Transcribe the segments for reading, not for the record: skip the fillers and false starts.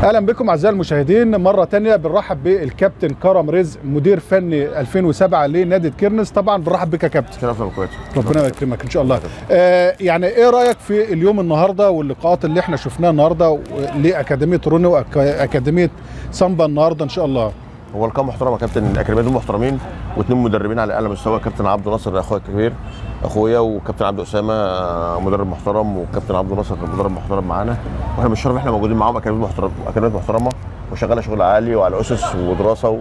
اهلا بكم اعزائي المشاهدين. مره ثانيه بنرحب بالكابتن كرم رزق مدير فني 2007 لنادي كيرنس. طبعا بنرحب بك يا كابتن. شرف لك. ربنا يكرمك ان شاء الله. يعني ايه رايك في اليوم النهارده واللقاءات اللي احنا شفناها النهارده لاكاديميه روني واكاديميه سامبا النهارده ان شاء الله؟ هو لقاء محترم يا كابتن. الاكاديميه دول محترمين واثنين مدربين على اعلى مستوى. كابتن عبد ناصر اخويا الكبير اخويا، وكابتن عبد اسامه مدرب محترم، وكابتن عبد ناصر مدرب محترم معانا، واحنا بالشرف احنا موجودين معاهم. اكاديميات محترمه وشغاله شغل عالي وعلى اسس ودراسه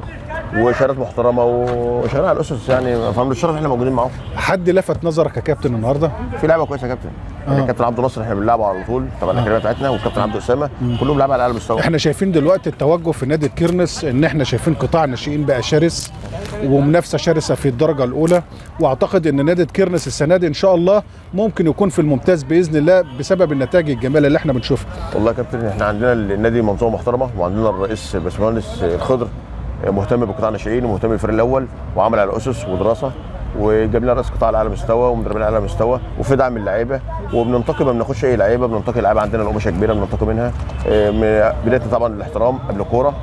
وشهادات محترمه وشغاله على الاسس، يعني فمن الشرف احنا موجودين معاهم. حد لفت نظرك يا كابتن النهارده؟ في لعبه كويسه يا كابتن. يعني كابتن عبد الناصر احنا بنلعبه على طول طبعا الاكاديميه بتاعتنا، وكابتن عبد اسامه كلهم لعبه على اعلى مستوى. احنا شايفين دلوقتي التوجه في نادي كيرنس ان احنا شايفين قطاع الناشئين بقى شرس ومنافسه شرسه في الدرجه الاولى، واعتقد ان نادي كيرنس السنه دي ان شاء الله ممكن يكون في الممتاز باذن الله بسبب النتائج الجميله اللي احنا بنشوفها. والله يا كابتن احنا عندنا النادي منظومه محترمه، وعندنا الرئيس باشمهندس الخضر مهتم بقطاع الناشئين ومهتم بالفريق الاول وعمل على اسس ودراسه، وجاب لنا رئيس قطاع على اعلى مستوى ومدربين على اعلى مستوى، وفي دعم اللعيبه، وبننتقي ما بناخدش اي لعيبه، بننتقي لعيبه عندنا القماشه كبيره بننتقي منها. بدايه طبعا الاحترام قبل الكوره،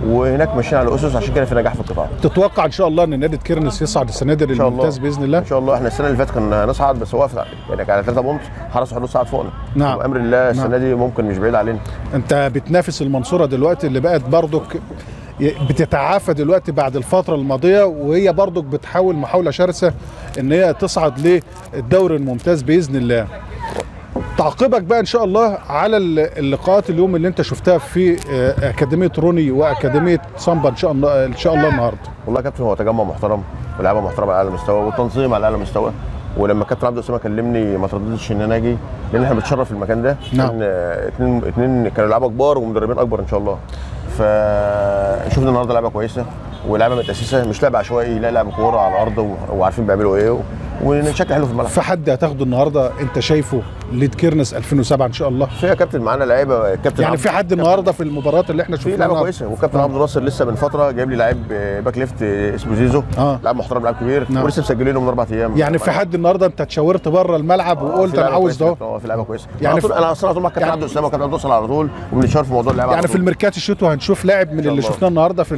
وهناك ماشيين على اسس، عشان كده في نجاح في القطاع. تتوقع ان شاء الله ان نادي كيرنس يصعد السنه دي للممتاز باذن الله؟ ان شاء الله. احنا السنه اللي فاتت كنا نصعد بس وقف يعني على 3 بونت، حرس حدود صعد فوقنا. نعم. بامر الله السنه دي ممكن مش بعيد علينا. انت بتنافس المنصوره دلوقتي اللي بقت برضك بتتعافى دلوقتي بعد الفتره الماضيه، وهي برضك بتحاول محاوله شرسه ان هي تصعد للدوري الممتاز باذن الله. تعقيبك بقى ان شاء الله على اللقاءات اليوم اللي انت شفتها في اكاديميه روني واكاديميه سامبا ان شاء الله النهارده. والله يا كابتن هو تجمع محترم ولاعيبه محترمه على اعلى مستوى والتنظيم على اعلى مستوى، ولما كابتن عبد اسامه كلمني ما ترددتش ان انا اجي، لان احنا بنتشرف في المكان ده. نعم. اتنين كانوا لعيبه كبار ومدربين اكبر ان شاء الله. فشفنا النهارده لعبه كويسه ولعبه متاسسه، مش لعبه عشوائي، لا لعبه كوره على الارض وعارفين بيعملوا ايه، ونشكل حلو في الملعب. في حد هتاخده النهارده انت شايفه ليد كيرنس 2007 ان شاء الله؟ في يا كابتن معانا لعيبه كابتن يعني في حد النهارده في المباريات اللي احنا شفناها في لعبه كويسه، وكابتن عبد الناصر لسه من فتره جايب لي لعيب باك ليفت اسمه زيزو. لاعب محترم لاعب كبير. نعم. ولسه مسجلينه من 4 ايام. يعني في حد النهارده انت اتشاورت بره الملعب وقلت انا عاوز ده؟ في لعبه كويسه. يعني انا اصلا طول مع كابتن عبد السلام وكابتن عبد الناصر على طول، وبنتشاور في موضوع اللعبه. يعني في الميركات الشتوي هنشوف لاعب من اللي شفناه النهارده في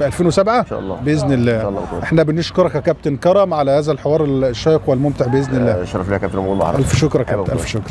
2007 ان شاء الله باذن الله. احنا بنشكرك يا كابتن كرم على هذا الحوار الشيق والممتع باذن الله. شرف لي يا كابتن. الف شكر يا كابتن. الف شكر.